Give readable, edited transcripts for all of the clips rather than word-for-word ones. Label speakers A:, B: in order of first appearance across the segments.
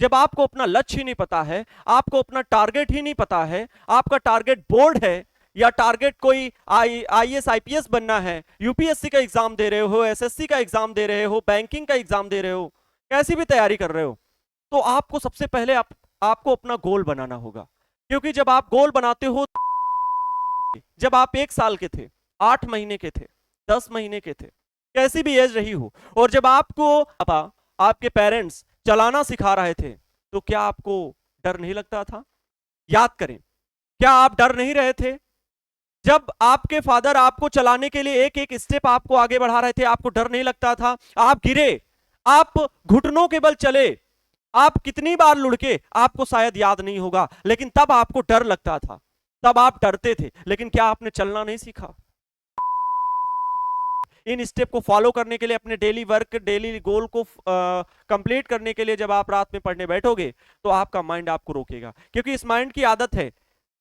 A: जब आपको अपना लक्ष्य ही नहीं पता है, आपको अपना टारगेट ही नहीं पता है, आपका टारगेट बोर्ड है या टारगेट कोई आईएएस आईपीएस बनना है, यूपीएससी का एग्जाम दे रहे हो, एसएससी का एग्जाम दे रहे हो, बैंकिंग का एग्जाम दे रहे हो, कैसी भी तैयारी कर रहे हो, तो आपको सबसे पहले आपको अपना गोल बनाना होगा। क्योंकि जब आप गोल बनाते हो, जब आप 1 साल के थे, 8 महीने के थे, 10 महीने के थे, कैसी भी एज रही हो, और जब आपको आपके पेरेंट्स चलाना सिखा रहे थे, तो क्या आपको डर नहीं लगता था? याद करें, क्या आप डर नहीं रहे थे? जब आपके फादर आपको चलाने के लिए एक एक स्टेप आपको आगे बढ़ा रहे थे, आपको डर नहीं लगता था? आप गिरे, आप घुटनों के बल चले, आप कितनी बार लुढ़के, आपको शायद याद नहीं होगा, लेकिन तब आपको डर लगता था, तब आप डरते थे, लेकिन क्या आपने चलना नहीं सीखा? इन स्टेप को फॉलो करने के लिए, अपने डेली वर्क, डेली गोल को कंप्लीट करने के लिए जब आप रात में पढ़ने बैठोगे, तो आपका माइंड आपको रोकेगा। क्योंकि इस माइंड की आदत है,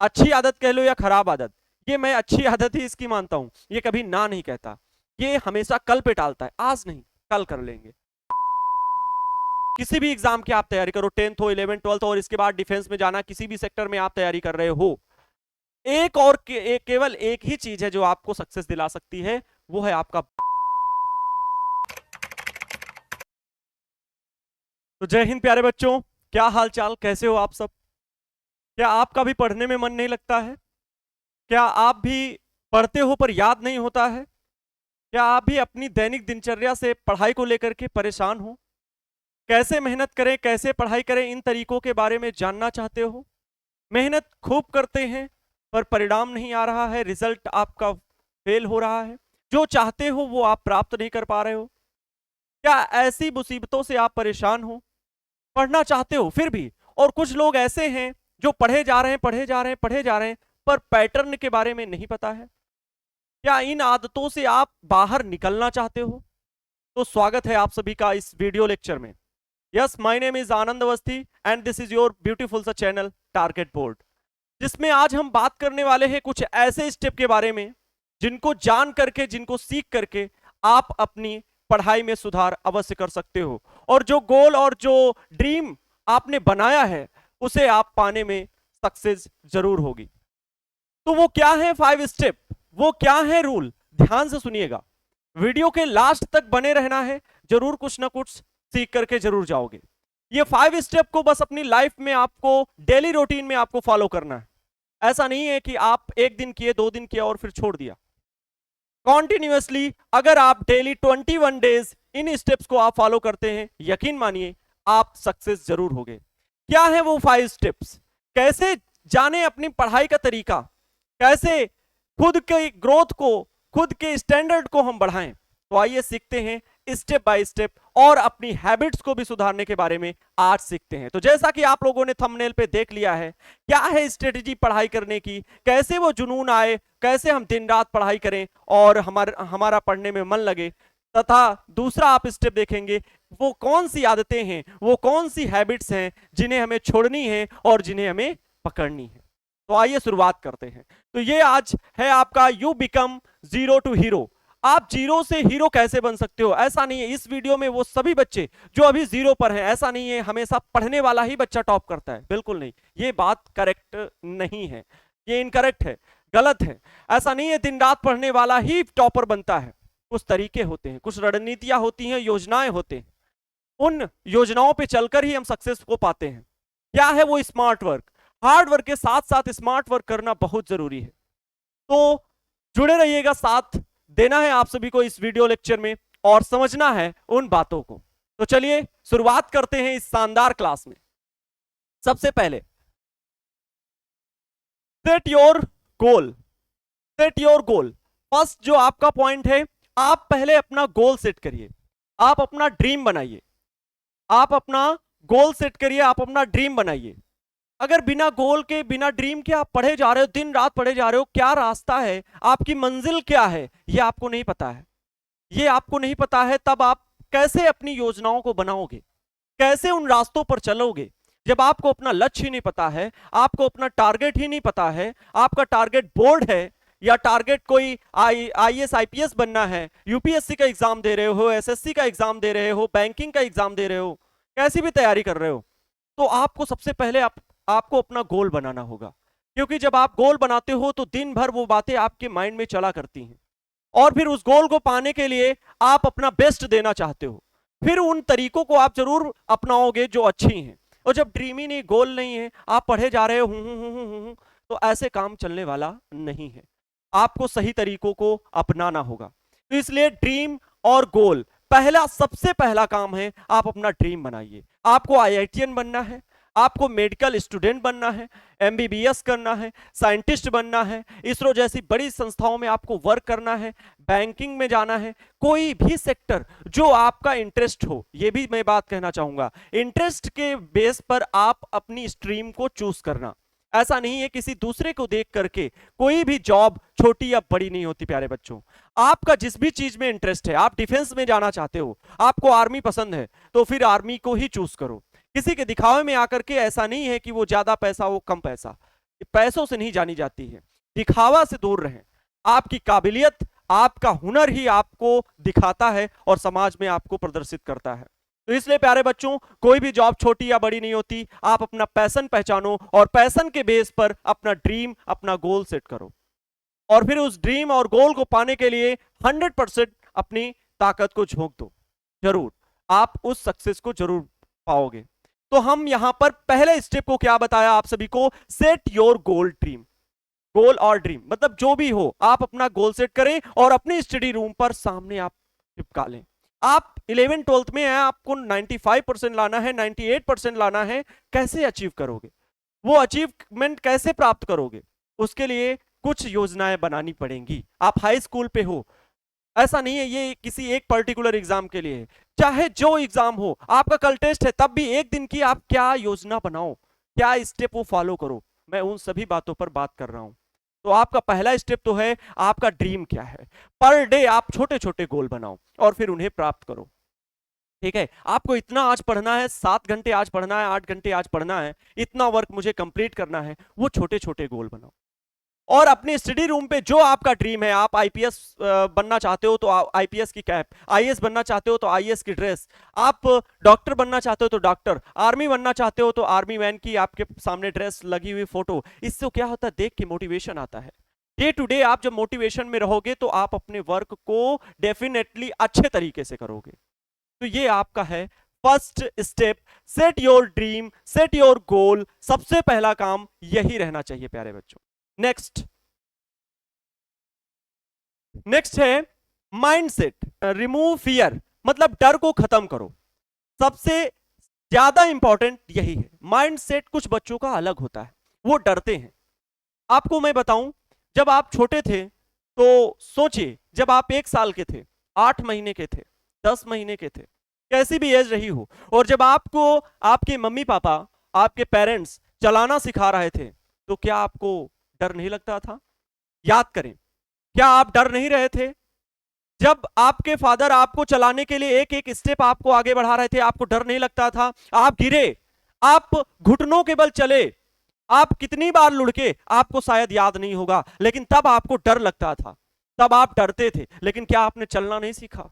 A: अच्छी आदत कह लो या खराब आदत, ये मैं अच्छी आदत ही इसकी मानता हूं, ये कभी ना नहीं कहता, ये हमेशा कल पे टालता है, आज नहीं कल कर लेंगे। किसी भी एग्जाम की आप तैयारी करो, 10th हो, 11th 12th, और इसके बाद डिफेंस में जाना, किसी भी सेक्टर में आप तैयारी कर रहे हो, एक और केवल एक ही चीज है जो आपको सक्सेस दिला सकती है, वो है आपका। तो जय हिंद प्यारे बच्चों, क्या हाल चाल, कैसे हो आप सब? क्या आपका भी पढ़ने में मन नहीं लगता है? क्या आप भी पढ़ते हो पर याद नहीं होता है? क्या आप भी अपनी दैनिक दिनचर्या से पढ़ाई को लेकर के परेशान हो? कैसे मेहनत करें, कैसे पढ़ाई करें, इन तरीकों के बारे में जानना चाहते हो? मेहनत खूब करते हैं पर परिणाम नहीं आ रहा है, रिजल्ट आपका फेल हो रहा है, जो चाहते हो वो आप प्राप्त नहीं कर पा रहे हो? क्या ऐसी मुसीबतों से आप परेशान हो? पढ़ना चाहते हो फिर भी, और कुछ लोग ऐसे हैं जो पढ़े जा रहे हैं, पढ़े जा रहे हैं, पढ़े जा रहे हैं, पर पैटर्न के बारे में नहीं पता है। क्या इन आदतों से आप बाहर निकलना चाहते हो? तो स्वागत है आप सभी का इस वीडियो लेक्चर में। Yes, my name is Anand Awasthi and this is your beautiful सा चैनल टारगेट बोर्ड, जिसमें आज हम बात करने वाले हैं कुछ ऐसे स्टेप के बारे में जिनको जान करके, जिनको सीख करके आप अपनी पढ़ाई में सुधार अवश्य कर सकते हो, और जो गोल और जो ड्रीम आपने बनाया है उसे आप पाने में सक्सेस जरूर होगी। तो वो क्या है 5 स्टेप, वो क्या है रूल, ध्यान से सुनिएगा, वीडियो के लास्ट तक बने रहना है, जरूर कुछ ना कुछ सीख करके जरूर जाओगे। ये 5 स्टेप को बस अपनी लाइफ में आपको डेली रूटीन में आपको फॉलो करना है। ऐसा नहीं है कि आप एक दिन किए, 2 दिन किया और फिर छोड़ दिया। कॉन्टिन्यूअसली अगर आप डेली 21 डेज इन स्टेप्स को आप फॉलो करते हैं, यकीन मानिए आप सक्सेस जरूर होगे। क्या है वो 5 स्टेप्स, कैसे जाने अपनी पढ़ाई का तरीका, कैसे खुद के ग्रोथ को, खुद के स्टैंडर्ड को हम बढ़ाएं, तो आइए सीखते हैं स्टेप बाय स्टेप, और अपनी हैबिट्स को भी सुधारने के बारे में आज सीखते हैं। तो जैसा कि आप लोगों ने थंबनेल पे देख लिया है, क्या है स्ट्रेटेजी पढ़ाई करने की, कैसे वो जुनून आए, कैसे हम दिन रात पढ़ाई करें और हमारा पढ़ने में मन लगे, तथा दूसरा आप स्टेप देखेंगे वो कौन सी आदतें हैं, वो कौन सी हैबिट्स हैं जिन्हें हमें छोड़नी है और जिन्हें हमें पकड़नी है। तो आइए शुरुआत करते हैं। तो ये आज है आपका you become zero to hero. आप जीरो से हीरो कैसे बन सकते हो? ऐसा नहीं है इस वीडियो में वो सभी बच्चे जो अभी जीरो पर हैं, ऐसा नहीं है हमेशा पढ़ने वाला ही बच्चा टॉप करता है, बिल्कुल नहीं, ये बात करेक्ट नहीं है, ये इनकरेक्ट है, गलत है। ऐसा नहीं है दिन रात पढ़ने वाला ही टॉपर बनता है, कुछ तरीके होते हैं, कुछ रणनीतियां होती हैं, योजनाएं होते हैं, उन योजनाओं पे चलकर ही हम सक्सेस को पाते हैं। क्या है वो स्मार्ट वर्क, हार्ड वर्क के साथ साथ स्मार्ट वर्क करना बहुत जरूरी है। तो जुड़े रहिएगा, साथ देना है आप सभी को इस वीडियो लेक्चर में और समझना है उन बातों को। तो चलिए शुरुआत करते हैं इस शानदार क्लास में। सबसे पहले set your goal, set your goal. First जो आपका पॉइंट है, आप पहले अपना गोल सेट करिए, आप अपना ड्रीम बनाइए, आप अपना गोल सेट करिए, आप अपना ड्रीम बनाइए। अगर बिना गोल के, बिना ड्रीम के आप पढ़े जा रहे हो, दिन रात पढ़े जा रहे हो, क्या रास्ता है, आपकी मंजिल क्या है, ये आपको नहीं पता है, ये आपको नहीं पता है, तब आप कैसे अपनी योजनाओं को बनाओगे, कैसे उन रास्तों पर चलोगे? जब आपको अपना लक्ष्य ही नहीं पता है, आपको अपना टारगेट ही नहीं पता है, आपका टारगेट बोर्ड है या टारगेट कोई आईएएस आईपीएस बनना है, यूपीएससी का एग्जाम दे रहे हो, एसएससी का एग्जाम दे रहे हो, बैंकिंग का एग्जाम दे रहे हो, कैसी भी तैयारी कर रहे हो, तो आपको सबसे पहले आपको अपना गोल बनाना होगा, क्योंकि जब आप गोल बनाते हो तो दिन भर वो बातें आपके माइंड में चला करती हैं, और फिर उस गोल को पाने के लिए आप अपना बेस्ट देना चाहते हो, फिर उन तरीकों को आप जरूर अपनाओगे जो अच्छी हैं। और जब ड्रीम ही नहीं, गोल नहीं है, आप पढ़े जा रहे हो तो ऐसे काम चलने वाला नहीं है। आपको सही तरीकों को अपनाना होगा। तो इसलिए ड्रीम और गोल, पहला सबसे पहला काम है, आप अपना ड्रीम बनाइए। आपको आईआईटीएन बनना है, आपको मेडिकल स्टूडेंट बनना है, एमबीबीएस करना है, साइंटिस्ट बनना है, इसरो जैसी बड़ी संस्थाओं में आपको वर्क करना है, बैंकिंग में जाना है, कोई भी सेक्टर जो आपका इंटरेस्ट हो। ये भी मैं बात कहना चाहूंगा, इंटरेस्ट के बेस पर आप अपनी स्ट्रीम को चूज करना। ऐसा नहीं है किसी दूसरे को देख करके कोई भी जॉब छोटी या बड़ी नहीं होती। प्यारे बच्चों, आपका जिस भी चीज में इंटरेस्ट है, आप डिफेंस में जाना चाहते हो, आपको आर्मी पसंद है, तो फिर आर्मी को ही चूज करो। किसी के दिखावे में आकर के ऐसा नहीं है कि वो ज्यादा पैसा हो कम पैसा, पैसों से नहीं जानी जाती है, दिखावा से दूर रहें। आपकी काबिलियत, आपका हुनर ही आपको दिखाता है और समाज में आपको प्रदर्शित करता है। तो इसलिए प्यारे बच्चों, कोई भी जॉब छोटी या बड़ी नहीं होती। आप अपना पैशन पहचानो और पैशन के बेस पर अपना ड्रीम, अपना गोल सेट करो, और फिर उस ड्रीम और गोल को पाने के लिए 100% अपनी ताकत को झोंक दो। जरूर आप उस सक्सेस को जरूर पाओगे। तो हम यहां पर पहले स्टेप को क्या बताया आप सभी को, सेट योर गोल ड्रीम। गोल और ड्रीम मतलब जो भी हो, आप अपना गोल सेट करें और अपनी स्टडी रूम पर सामने आप चिपका लें। आप 11th-12th में हैं, आपको 95% लाना है, 98% लाना है। कैसे अचीव करोगे, वो अचीवमेंट कैसे प्राप्त करोगे, उसके लिए कुछ योजनाएं बनानी पड़ेंगी। आप हाई स्कूल पे हो, ऐसा नहीं है ये किसी एक पर्टिकुलर एग्जाम के लिए है, चाहे जो एग्जाम हो, आपका कल टेस्ट है, तब भी एक दिन की आप क्या योजना बनाओ, क्या स्टेप वो फॉलो करो। मैं उन सभी बातों पर बात कर रहा हूं। तो आपका पहला स्टेप तो है, आपका ड्रीम क्या है। पर डे आप छोटे छोटे गोल बनाओ और फिर उन्हें प्राप्त करो। ठीक है, आपको इतना आज पढ़ना है, 7 घंटे आज पढ़ना है, 8 घंटे आज पढ़ना है, इतना वर्क मुझे कंप्लीट करना है, वो छोटे छोटे गोल बनाओ। और अपने स्टडी रूम पे जो आपका ड्रीम है, आप आईपीएस बनना चाहते हो तो आईपीएस की कैप, आईएएस बनना चाहते हो तो आईएएस की ड्रेस, आप डॉक्टर बनना चाहते हो तो डॉक्टर, आर्मी बनना चाहते हो तो आर्मी मैन की आपके सामने ड्रेस लगी हुई फोटो। इससे क्या होता है, देख के मोटिवेशन आता है। डे टू डे आप जब मोटिवेशन में रहोगे तो आप अपने वर्क को डेफिनेटली अच्छे तरीके से करोगे। तो ये आपका है first step, set your dream, set your goal. सबसे पहला काम यही रहना चाहिए प्यारे बच्चों। नेक्स्ट है माइंडसेट, रिमूव फियर, मतलब डर को खत्म करो। सबसे ज्यादा इंपॉर्टेंट यही है। माइंडसेट कुछ बच्चों का अलग होता है, वो डरते हैं। आपको मैं बताऊं, जब आप छोटे थे तो सोचिए, जब आप 1 साल के थे, 8 महीने के थे, 10 महीने के थे, कैसी भी एज रही हो, और जब आपको आपके मम्मी पापा, आपके पेरेंट्स चलाना सिखा रहे थे, तो क्या आपको डर नहीं लगता था? याद करें, क्या आप डर नहीं रहे थे? जब आपके फादर आपको चलाने के लिए एक एक स्टेप आपको आगे बढ़ा रहे थे, आपको डर नहीं लगता था? आप गिरे, आप घुटनों के बल चले, आप कितनी बार लुढ़के, आपको शायद याद नहीं होगा, लेकिन तब आपको डर लगता था, तब आप डरते थे। लेकिन क्या आपने चलना नहीं सीखा?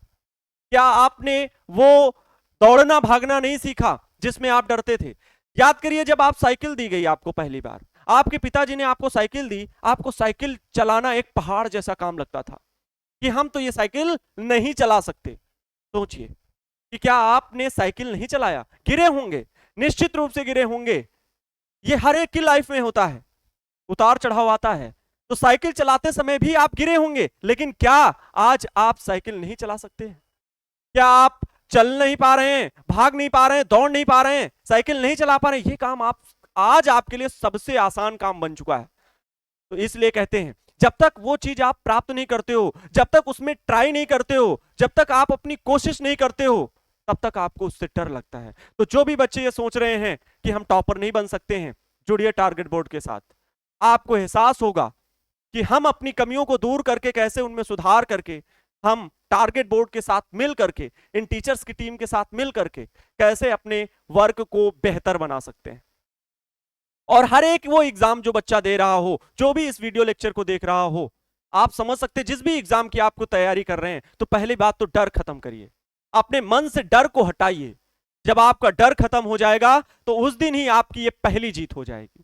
A: क्या आपने वो दौड़ना भागना नहीं सीखा जिसमें आप डरते थे? याद करिए, जब आप साइकिल दी गई आपको पहली बार, आपके पिताजी ने आपको साइकिल दी, आपको साइकिल चलाना एक पहाड़ जैसा काम लगता था कि हम तो ये साइकिल नहीं चला सकते। सोचिए कि क्या आपने साइकिल नहीं चलाया? गिरे होंगे, निश्चित रूप से गिरे होंगे। ये हर एक की लाइफ में होता है, उतार चढ़ाव आता है। तो साइकिल चलाते समय भी आप गिरे होंगे, लेकिन क्या आज आप साइकिल नहीं चला सकते? क्या आप चल नहीं पा रहे हैं, भाग नहीं पा रहे हैं, दौड़ नहीं पा रहे हैं, साइकिल नहीं चला पा रहे हैं? ये काम आप आज आपके लिए सबसे आसान काम बन चुका है। तो इसलिए कहते हैं, जब तक वो चीज आप प्राप्त नहीं करते हो, जब तक उसमें ट्राई नहीं करते हो, जब तक आप अपनी कोशिश नहीं करते हो, तब तक आपको उससे डर लगता है। तो जो भी बच्चे ये सोच रहे हैं कि हम टॉपर नहीं बन सकते हैं, जुड़िए टारगेट बोर्ड के साथ। आपको एहसास होगा कि हम अपनी कमियों को दूर करके, कैसे उनमें सुधार करके, हम टारगेट बोर्ड के साथ मिल करके, इन टीचर्स की टीम के साथ मिल करके कैसे अपने वर्क को बेहतर बना सकते हैं। और हर एक वो एग्जाम जो बच्चा दे रहा हो, जो भी इस वीडियो लेक्चर को देख रहा हो, आप समझ सकते हैं, जिस भी एग्जाम की आपको तैयारी कर रहे हैं, तो पहली बात तो डर खत्म करिए, अपने मन से डर को हटाइए। जब आपका डर खत्म हो जाएगा तो उस दिन ही आपकी ये पहली जीत हो जाएगी।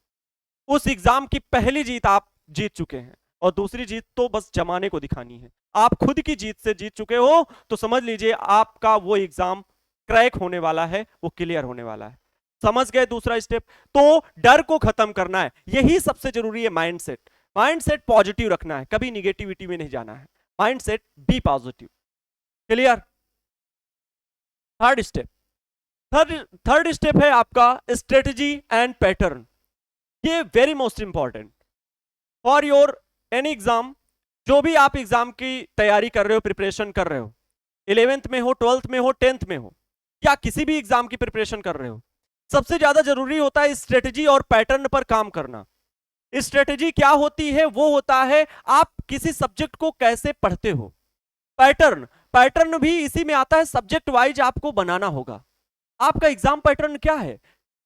A: उस एग्जाम की पहली जीत आप जीत चुके हैं, और दूसरी जीत तो बस जमाने को दिखानी है। आप खुद की जीत से जीत चुके हो तो समझ लीजिए आपका वो एग्जाम क्रैक होने वाला है, वो क्लियर होने वाला है। समझ गए दूसरा स्टेप? तो डर को खत्म करना है, यही सबसे जरूरी है। माइंडसेट, माइंडसेट पॉजिटिव रखना है, कभी निगेटिविटी में नहीं जाना है। Mindset be positive. Clear? Third step, third step है आपका स्ट्रेटजी एंड पैटर्न। ये very most important for your any exam. जो भी आप एग्जाम की तैयारी कर रहे हो, प्रिपरेशन कर रहे हो, 11th में हो, 12th में हो, 10th में हो, या किसी भी एग्जाम की प्रिपरेशन कर रहे हो, सबसे ज्यादा जरूरी होता है स्ट्रेटजी और पैटर्न पर काम करना। स्ट्रेटजी क्या होती है? वो होता है आप किसी सब्जेक्ट को कैसे पढ़ते हो। पैटर्न, पैटर्न भी इसी में आता है, सब्जेक्ट वाइज आपको बनाना होगा। आपका एग्जाम पैटर्न क्या है?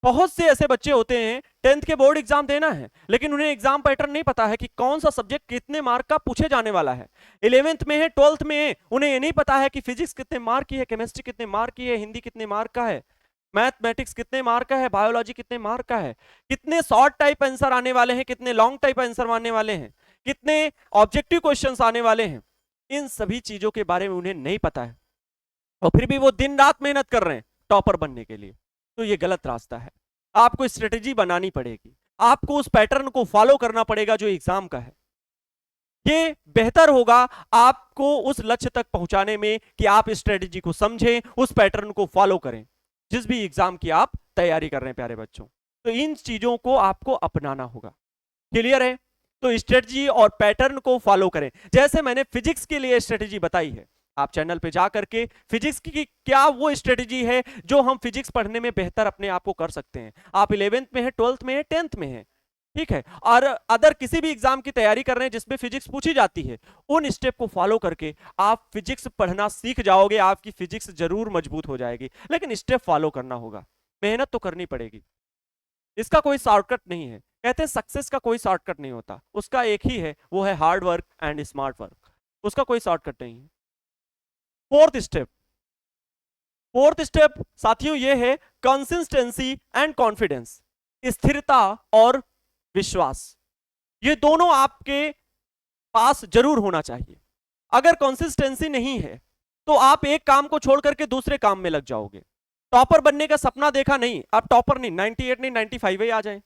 A: बहुत से ऐसे बच्चे होते हैं 10th के बोर्ड एग्जाम देना है, लेकिन उन्हें एग्जाम पैटर्न नहीं पता है कि कौन सा सब्जेक्ट कितने मार्क का पूछे जाने वाला है। 11th में है, 12th में है, उन्हें ये नहीं पता है कि फिजिक्स कितने मार्क की है, केमिस्ट्री कितने मार्क की है, हिंदी कितने मार्क का है, मैथमेटिक्स कितने मार्क का है, बायोलॉजी कितने मार्क का है, कितने शॉर्ट टाइप आंसर आने वाले हैं, कितने लॉन्ग टाइप आंसर आने वाले हैं, कितने ऑब्जेक्टिव क्वेश्चंस आने वाले हैं। इन सभी चीजों के बारे में उन्हें नहीं पता है, और फिर भी वो दिन रात मेहनत कर रहे हैं टॉपर बनने के लिए। तो ये गलत रास्ता है। आपको स्ट्रेटेजी बनानी पड़ेगी, आपको उस पैटर्न को फॉलो करना पड़ेगा जो एग्जाम का है। ये बेहतर होगा आपको उस लक्ष्य तक पहुंचाने में कि आप स्ट्रेटेजी को समझें, उस पैटर्न को फॉलो करें जिस भी एग्जाम की आप तैयारी कर रहे हैं प्यारे बच्चों। तो इन चीजों को आपको अपनाना होगा। क्लियर है? तो स्ट्रेटजी और पैटर्न को फॉलो करें। जैसे मैंने फिजिक्स के लिए स्ट्रेटजी बताई है, आप चैनल पे जा करके फिजिक्स की क्या वो स्ट्रेटजी है जो हम फिजिक्स पढ़ने में बेहतर अपने आप को कर सकते हैं। आप 11th में है, 12th में है, 10th में है, ठीक है, और अदर किसी भी एग्जाम की तैयारी कर रहे हैं जिसमें फिजिक्स पूछी जाती है, उन स्टेप को फॉलो करके आप फिजिक्स पढ़ना सीख जाओगे। आपकी फिजिक्स जरूर मजबूत हो जाएगी, लेकिन स्टेप फॉलो करना होगा, मेहनत तो करनी पड़ेगी। इसका कोई शॉर्टकट नहीं है। कहते हैं सक्सेस का कोई शॉर्टकट नहीं होता, उसका एक ही है, वो है hard work and smart work. उसका कोई शॉर्टकट नहीं है। फोर्थ स्टेप साथियों ये है कंसिस्टेंसी एंड कॉन्फिडेंस। स्थिरता और विश्वास, ये दोनों आपके पास जरूर होना चाहिए। अगर कंसिस्टेंसी नहीं है तो आप एक काम को छोड़ करके दूसरे काम में लग जाओगे। टॉपर बनने का सपना देखा नहीं, आप टॉपर नहीं, 98 नहीं 95 ही आ जाए,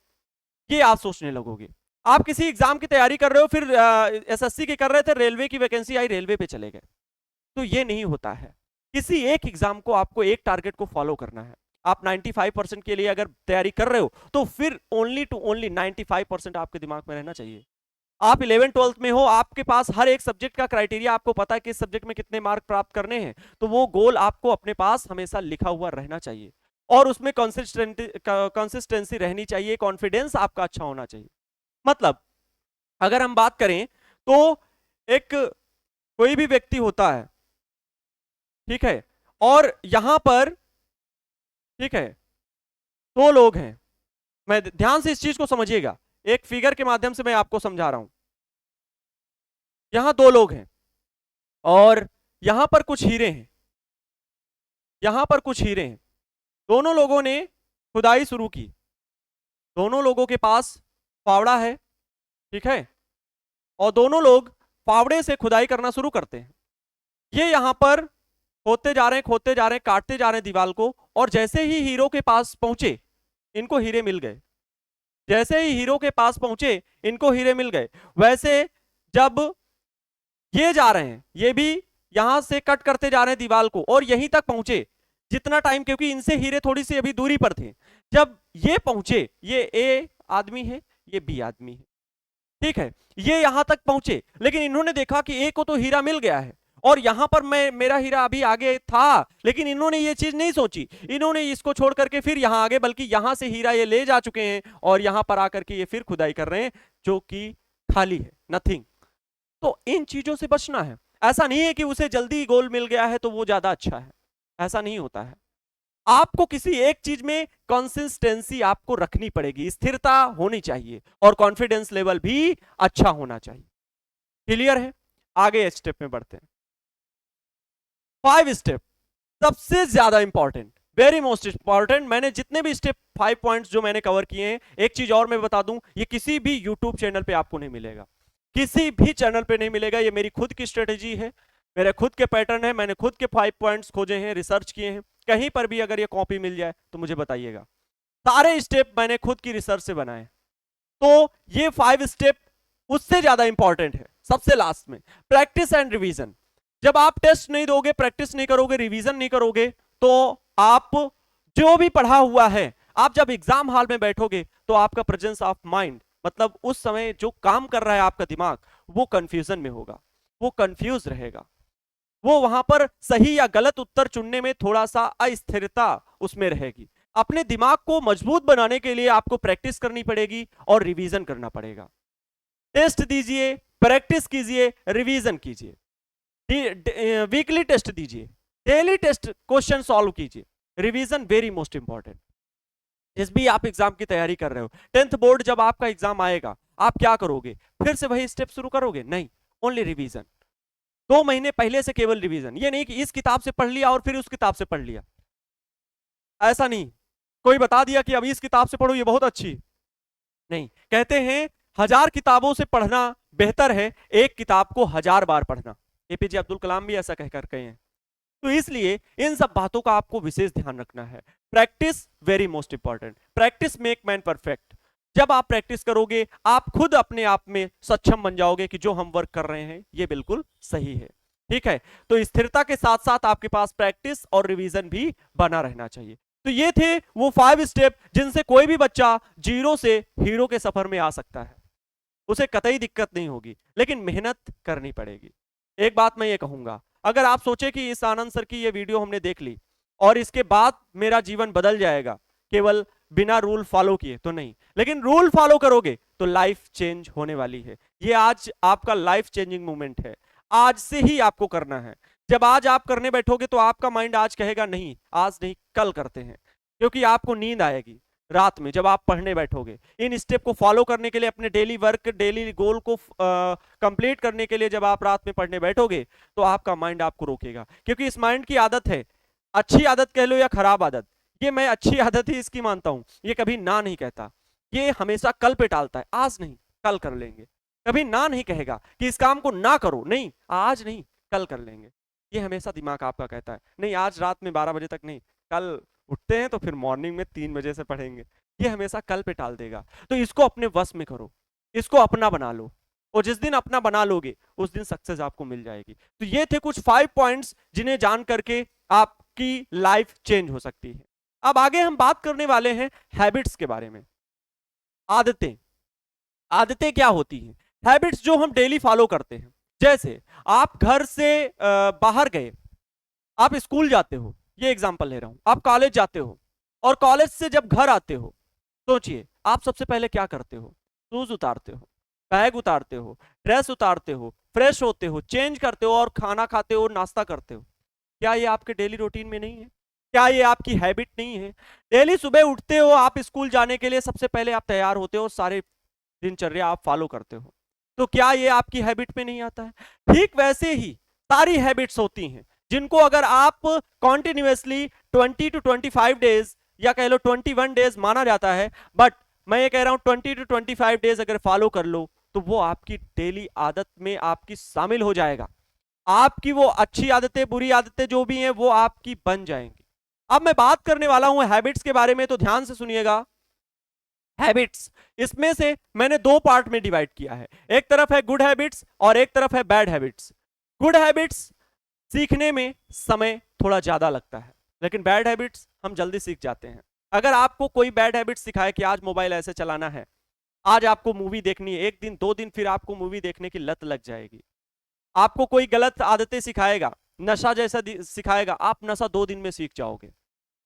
A: ये आप सोचने लगोगे। आप किसी एग्जाम की तैयारी कर रहे हो, फिर एसएससी की कर रहे थे, रेलवे की वैकेंसी आई, रेलवे पे चले गए, तो ये नहीं होता है। किसी एक एग्जाम को आपको एक टारगेट को फॉलो करना है। आप 95% के लिए अगर तैयारी कर रहे हो तो फिर ओनली टू ओनली 95% आपके दिमाग में रहना चाहिए। आप 11th-12th में हो, आपके पास हर एक सब्जेक्ट का क्राइटेरिया आपको पता है कि इस सब्जेक्ट में कितने मार्क प्राप्त करने हैं, तो वो गोल आपको अपने पास हमेशा लिखा हुआ रहना चाहिए, और उसमें कंसिस्टेंसी रहनी चाहिए, कॉन्फिडेंस आपका अच्छा होना चाहिए। मतलब अगर हम बात करें तो एक कोई भी व्यक्ति होता है, ठीक है, और यहां पर, ठीक है, दो लोग हैं। मैं ध्यान से इस चीज को समझिएगा, एक फिगर के माध्यम से मैं आपको समझा रहा हूं। यहां दो लोग हैं और यहां पर कुछ हीरे हैं, यहां पर कुछ हीरे हैं। दोनों लोगों ने खुदाई शुरू की, दोनों लोगों के पास फावड़ा है, ठीक है, और दोनों लोग फावड़े से खुदाई करना शुरू करते हैं। ये यहां पर खोदते जा रहे हैं, खोदते जा रहे हैं, काटते जा रहे हैं दीवार को, और जैसे ही हीरो के पास पहुंचे इनको हीरे मिल गए। जैसे ही हीरो के पास पहुंचे इनको हीरे मिल गए। वैसे जब ये जा रहे हैं, ये भी यहां से कट करते जा रहे हैं दीवार को, और यहीं तक पहुंचे जितना टाइम, क्योंकि इनसे हीरे थोड़ी सी अभी दूरी पर थे, जब ये पहुंचे, ये ए आदमी है, ये बी आदमी है, ठीक है, ये यहां तक पहुंचे, लेकिन इन्होंने देखा कि ए को तो हीरा मिल गया है और यहां पर मेरा हीरा अभी आगे था, लेकिन इन्होंने ये चीज नहीं सोची, इन्होंने इसको छोड़ करके फिर यहां आगे, बल्कि यहां से हीरा ये ले जा चुके हैं और यहां पर आकर के ये फिर खुदाई कर रहे हैं जो कि खाली है, नथिंग। तो इन चीजों से बचना है। ऐसा नहीं है कि उसे जल्दी गोल मिल गया है तो वो ज्यादा अच्छा है, ऐसा नहीं होता है। आपको किसी एक चीज में कंसिस्टेंसी आपको रखनी पड़ेगी, स्थिरता होनी चाहिए, और कॉन्फिडेंस लेवल भी अच्छा होना चाहिए। क्लियर है? आगे स्टेप में बढ़ते हैं। 5 स्टेप सबसे ज्यादा इंपॉर्टेंट, वेरी मोस्ट इंपॉर्टेंट। मैंने जितने भी स्टेप 5 पॉइंट्स जो मैंने कवर किए हैं, एक चीज और मैं बता दूं, ये किसी भी यूट्यूब चैनल पे आपको नहीं मिलेगा, किसी भी चैनल पे नहीं मिलेगा। ये मेरी खुद की स्ट्रेटेजी है, मेरे खुद के पैटर्न है, मैंने खुद के 5 पॉइंट्स खोजे हैं, रिसर्च किए हैं। कहीं पर भी अगर ये कॉपी मिल जाए तो मुझे बताइएगा। सारे स्टेप मैंने खुद की रिसर्च से बनाए। तो ये 5 स्टेप उससे ज्यादा इंपॉर्टेंट है। सबसे लास्ट में प्रैक्टिस एंड रिवीजन। जब आप टेस्ट नहीं दोगे, प्रैक्टिस नहीं करोगे, रिवीजन नहीं करोगे, तो आप जो भी पढ़ा हुआ है, आप जब एग्जाम हॉल में बैठोगे तो आपका प्रेजेंस ऑफ माइंड, मतलब उस समय जो काम कर रहा है आपका दिमाग, वो कंफ्यूजन में होगा, वो कंफ्यूज रहेगा, वो वहां पर सही या गलत उत्तर चुनने में थोड़ा सा अस्थिरता उसमें रहेगी। अपने दिमाग को मजबूत बनाने के लिए आपको प्रैक्टिस करनी पड़ेगी और रिवीजन करना पड़ेगा। टेस्ट दीजिए, प्रैक्टिस कीजिए, रिवीजन कीजिए, वीकली टेस्ट दीजिए, डेली टेस्ट क्वेश्चन सॉल्व कीजिए। Revision very most important. जिस भी आप एग्जाम की तैयारी कर रहे हो, 10th बोर्ड जब आपका एग्जाम आएगा, आप क्या करोगे? फिर से वही स्टेप शुरू करोगे? नहीं, ओनली रिवीजन। 2 महीने पहले से केवल रिवीजन। ये नहीं कि इस किताब से पढ़ लिया और फिर उस किताब से पढ़ लिया, ऐसा नहीं। कोई बता दिया कि अभी इस किताब से पढ़ो, ये बहुत अच्छी, नहीं। कहते हैं 1000 किताबों से पढ़ना बेहतर है एक किताब को 1000 बार पढ़ना। एपीजे अब्दुल कलाम भी ऐसा कहकर कहे हैं। तो इसलिए इन सब बातों का आपको विशेष ध्यान रखना है। Practice very most important. Practice make man perfect. जब आप प्रैक्टिस करोगे, आप खुद अपने आप में सक्षम बन जाओगे कि जो हम वर्क कर रहे हैं ये बिल्कुल सही है। ठीक है, तो स्थिरता के साथ साथ आपके पास प्रैक्टिस और रिवीजन भी बना रहना चाहिए। तो ये थे वो 5 स्टेप जिनसे कोई भी बच्चा जीरो से हीरो के सफर में आ सकता है। उसे कतई दिक्कत नहीं होगी, लेकिन मेहनत करनी पड़ेगी। एक बात मैं ये कहूंगा, अगर आप सोचे कि इस आनंद सर की ये वीडियो हमने देख ली और इसके बाद मेरा जीवन बदल जाएगा केवल बिना रूल फॉलो किए, तो नहीं। लेकिन रूल फॉलो करोगे तो लाइफ चेंज होने वाली है। ये आज आपका लाइफ चेंजिंग मोमेंट है, आज से ही आपको करना है। जब आज आप करने बैठोगे तो आपका माइंड आज कहेगा नहीं, आज नहीं, कल करते हैं, क्योंकि आपको नींद आएगी रात में जब आप पढ़ने बैठोगे। इन स्टेप को फॉलो करने के लिए, अपने डेली वर्क, डेली गोल को कंप्लीट करने के लिए जब आप रात में पढ़ने बैठोगे तो आपका माइंड आपको रोकेगा, क्योंकि इस माइंड की आदत है, अच्छी आदत कह लो या खराब आदत, ये मैं अच्छी आदत ही इसकी मानता हूं, ये कभी ना नहीं कहता, ये हमेशा कल पे टालता है, आज नहीं कल कर लेंगे। कभी ना नहीं कहेगा कि इस काम को ना करो, नहीं आज नहीं कल कर लेंगे। ये हमेशा दिमाग आपका कहता है नहीं आज रात में 12 बजे तक नहीं, कल उठते हैं तो फिर मॉर्निंग में 3 बजे से पढ़ेंगे। ये हमेशा कल पे टाल देगा। तो इसको अपने वश में करो, इसको अपना बना लो, और जिस दिन अपना बना लोगे उस दिन सक्सेस आपको मिल जाएगी। तो ये थे कुछ 5 पॉइंट्स जिन्हें जान करके आपकी लाइफ चेंज हो सकती है। अब आगे हम बात करने वाले हैं हैबिट्स के बारे में। आदतें, आदतें क्या होती हैं? हैबिट्स जो हम डेली फॉलो करते हैं। जैसे आप घर से बाहर गए, आप स्कूल जाते हो, ये एग्जांपल ले रहा हूं, आप कॉलेज जाते हो और कॉलेज से जब घर आते हो, सोचिए आप सबसे पहले क्या करते हो? शूज उतारते हो, बैग उतारते हो, ड्रेस उतारते हो, फ्रेश होते हो, चेंज करते हो और खाना खाते हो, नाश्ता करते हो। क्या ये आपके डेली रूटीन में नहीं है? क्या ये आपकी हैबिट नहीं है? डेली सुबह उठते हो, आप स्कूल जाने के लिए सबसे पहले आप तैयार होते हो, सारे दिनचर्या आप फॉलो करते हो। तो क्या ये आपकी हैबिट में नहीं आता है? ठीक वैसे ही सारी हैबिट्स होती हैं जिनको अगर आप कॉन्टिन्यूसली 20 to 25 डेज या कह लो 21 डेज माना जाता है, बट मैं ये कह रहा हूं 20 to 25 डेज अगर फॉलो कर लो तो वो आपकी डेली आदत में आपकी शामिल हो जाएगा। आपकी वो अच्छी आदतें, बुरी आदतें जो भी हैं वो आपकी बन जाएंगी। अब मैं बात करने वाला हूं हैबिट्स के बारे में, तो ध्यान से सुनिएगा। हैबिट्स, इसमें से मैंने 2 पार्ट में डिवाइड किया है। एक तरफ है गुड हैबिट्स और एक तरफ है बैड हैबिट्स। गुड हैबिट्स सीखने में समय थोड़ा ज्यादा लगता है, लेकिन बैड हैबिट्स हम जल्दी सीख जाते हैं। अगर आपको कोई बैड हैबिट सिखाए कि आज मोबाइल ऐसे चलाना है, आज आपको मूवी देखनी है, 1 दिन 2 दिन फिर आपको मूवी देखने की लत लग जाएगी। आपको कोई गलत आदतें सिखाएगा, नशा जैसा सिखाएगा, आप नशा 2 दिन में सीख जाओगे,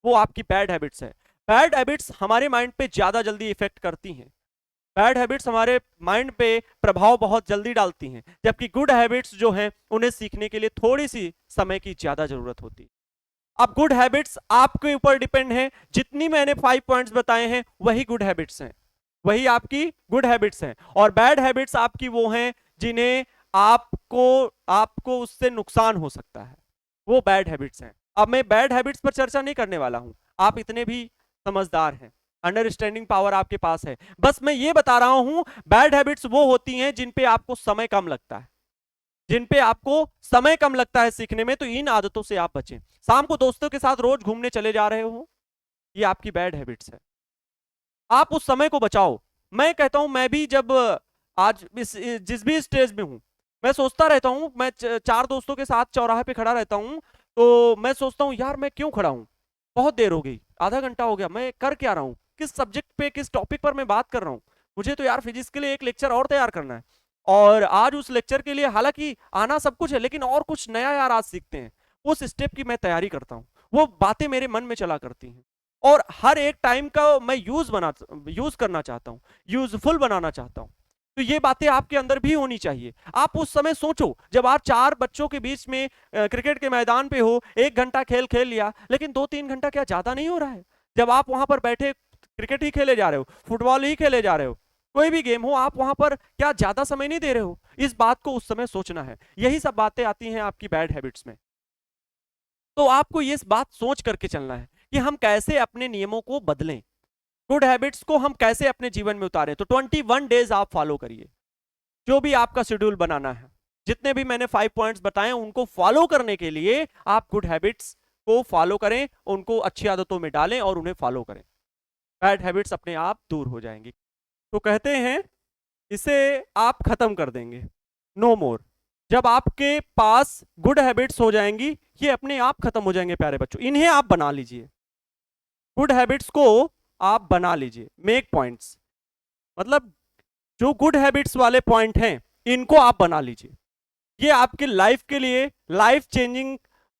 A: वो आपकी बैड हैबिट्स है। बैड हैबिट्स हमारे माइंड पे ज्यादा जल्दी इफेक्ट करती हैं। बैड हैबिट्स हमारे माइंड पे प्रभाव बहुत जल्दी डालती हैं, जबकि गुड हैबिट्स जो हैं उन्हें सीखने के लिए थोड़ी सी समय की ज्यादा जरूरत होती है। अब गुड हैबिट्स आपके ऊपर डिपेंड है, जितनी मैंने 5 पॉइंट्स बताए हैं वही गुड हैबिट्स हैं, वही आपकी गुड हैबिट्स हैं। और बैड हैबिट्स आपकी वो हैं जिन्हें आपको उससे नुकसान हो सकता है, वो बैड हैबिट्स हैं। अब मैं बैड हैबिट्स पर चर्चा नहीं करने वाला हूं, आप इतने भी समझदार हैं, अंडरस्टैंडिंग पावर आपके पास है। बस मैं ये बता रहा हूं, बैड हैबिट्स वो होती हैं जिन पे आपको समय कम लगता है, जिन पे आपको समय कम लगता है सीखने में, तो इन आदतों से आप बचें। शाम को दोस्तों के साथ रोज घूमने चले जा रहे हो, ये आपकी बैड हैबिट्स है, आप उस समय को बचाओ। मैं कहता हूं, मैं भी जब आज जिस भी स्टेज में हूं, मैं सोचता रहता हूं, मैं चार दोस्तों के साथ चौराहे पे खड़ा रहता हूं, तो मैं सोचता हूं यार मैं क्यों खड़ा हूं, बहुत देर हो गई, आधा घंटा हो गया, मैं कर क्या रहा हूं, किस सब्जेक्ट पे किस टॉपिक पर मैं बात कर रहा हूं, मुझे तो यार फिजिक्स के लिए एक लेक्चर और तैयार करना है, और आज उस लेक्चर के लिए हालांकि आना सब कुछ है लेकिन और कुछ नया यार आज सीखते हैं, उस स्टेप की मैं तैयारी करता हूं, वो बातें मेरे मन में चला करती हैं, और हर एक टाइम का मैं यूज करना चाहता हूं, यूजफुल बनाना चाहता हूं। तो ये बातें आपके अंदर भी होनी चाहिए। आप उस समय सोचो, जब आप चार बच्चों के बीच में क्रिकेट के मैदान पे हो, 1 घंटा खेल खेल लिया, लेकिन 2-3 घंटा क्या ज्यादा नहीं हो रहा है? जब आप वहां पर बैठे क्रिकेट ही खेले जा रहे हो, फुटबॉल ही खेले जा रहे हो, कोई भी गेम हो, आप वहां पर क्या ज्यादा समय नहीं दे रहे हो? इस बात को उस समय सोचना है। यही सब बातें आती हैं आपकी बैड हैबिट्स में। तो आपको ये बात सोच करके चलना है कि हम कैसे अपने नियमों को बदलें, गुड हैबिट्स को हम कैसे अपने जीवन में उतारें। तो 21 डेज आप फॉलो करिए, जो भी आपका शेड्यूल बनाना है, जितने भी मैंने 5 पॉइंट्स बताए उनको फॉलो करने के लिए आप गुड हैबिट्स को फॉलो करें, उनको अच्छी आदतों में डालें और उन्हें फॉलो करें, बैड हैबिट्स अपने आप दूर हो जाएंगी। तो कहते हैं इसे आप खत्म कर देंगे, नो मोर। जब आपके पास गुड हैबिट्स हो जाएंगी, ये अपने आप खत्म हो जाएंगे प्यारे बच्चों, इन्हें आप बना लीजिए, गुड हैबिट्स को आप बना लीजिए, मेक पॉइंट्स, मतलब जो गुड हैबिट्स वाले पॉइंट हैं इनको आप बना लीजिए, ये आपके लाइफ के लिए लाइफ चेंजिंग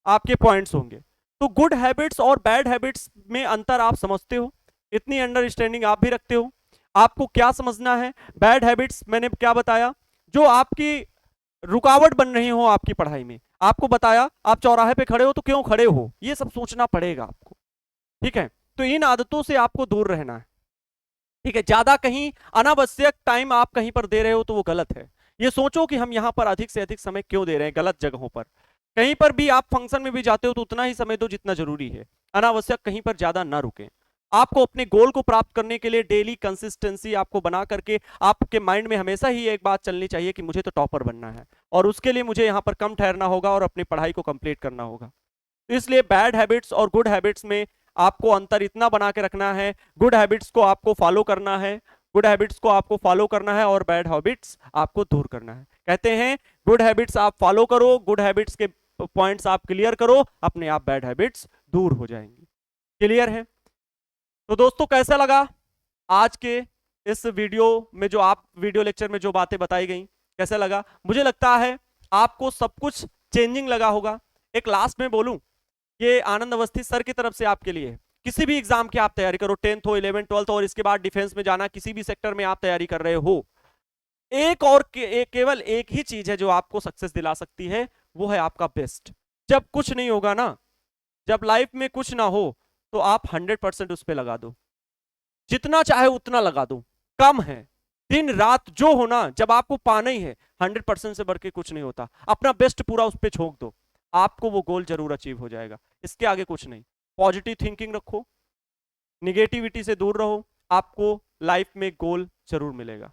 A: आपके पॉइंट्स होंगे। तो गुड हैबिट्स और बैड हैबिट्स में अंतर आप समझते हो, इतनी अंडरस्टैंडिंग आप भी रखते हो। आपको क्या समझना है, बैड हैबिट्स मैंने क्या बताया, जो आपकी रुकावट बन रही हो आपकी पढ़ाई में, आपको बताया आप चौराहे पे खड़े हो तो क्यों खड़े हो, ये सब सोचना पड़ेगा आपको, ठीक है? तो इन आदतों से आपको दूर रहना है, ठीक है? ज्यादा कहीं अनावश्यक टाइम आप कहीं पर दे रहे हो तो वो गलत है। ये सोचो कि हम यहां पर अधिक से अधिक समय क्यों दे रहे हैं गलत जगहों पर। कहीं पर भी आप फंक्शन में भी जाते हो तो उतना ही समय दो जितना जरूरी है, अनावश्यक कहीं पर ज्यादा ना रुके। आपको अपने गोल को प्राप्त करने के लिए डेली कंसिस्टेंसी आपको बना करके आपके माइंड में हमेशा ही एक बात चलनी चाहिए कि मुझे तो टॉपर बनना है, और उसके लिए मुझे यहाँ पर कम ठहरना होगा और अपनी पढ़ाई को कंप्लीट करना होगा। तो इसलिए बैड हैबिट्स और गुड हैबिट्स में आपको अंतर इतना बना के रखना है, गुड हैबिट्स को आपको फॉलो करना है, गुड हैबिट्स को आपको फॉलो करना है और बैड हैबिट्स आपको दूर करना है। कहते हैं गुड हैबिट्स आप फॉलो करो, गुड हैबिट्स के पॉइंट्स आप क्लियर करो, अपने आप बैड हैबिट्स दूर हो जाएंगी। क्लियर है? तो दोस्तों कैसा लगा आज के इस वीडियो में, जो आप वीडियो लेक्चर में जो बातें बताई गई, कैसा लगा? मुझे लगता है आपको सब कुछ चेंजिंग लगा होगा। एक लास्ट में बोलूं, ये आनंद अवस्थी सर की तरफ से आपके लिए, किसी भी एग्जाम की आप तैयारी करो, 10th हो, 11th 12th और इसके बाद डिफेंस में जाना, किसी भी सेक्टर में आप तैयारी कर रहे हो, एक और केवल एक ही चीज है जो आपको सक्सेस दिला सकती है, वो है आपका बेस्ट। जब कुछ नहीं होगा ना, जब लाइफ में कुछ ना हो, तो आप 100% उस पर लगा दो, जितना चाहे उतना लगा दो, कम है। दिन रात जो होना, जब आपको पाना ही है, 100% से बढ़ के कुछ नहीं होता, अपना बेस्ट पूरा उस पर झोंक दो, आपको वो गोल जरूर अचीव हो जाएगा। इसके आगे कुछ नहीं। पॉजिटिव थिंकिंग रखो, निगेटिविटी से दूर रहो, आपको लाइफ में गोल जरूर मिलेगा।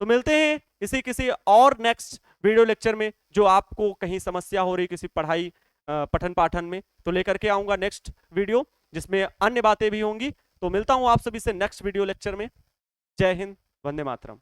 A: तो मिलते हैं इसी किसी और नेक्स्ट वीडियो लेक्चर में, जो आपको कहीं समस्या हो रही किसी पढ़ाई पठन पाठन में, तो लेकर के आऊंगा नेक्स्ट वीडियो जिसमें अन्य बातें भी होंगी। तो मिलता हूं आप सभी से नेक्स्ट वीडियो लेक्चर में। जय हिंद, वंदे मातरम।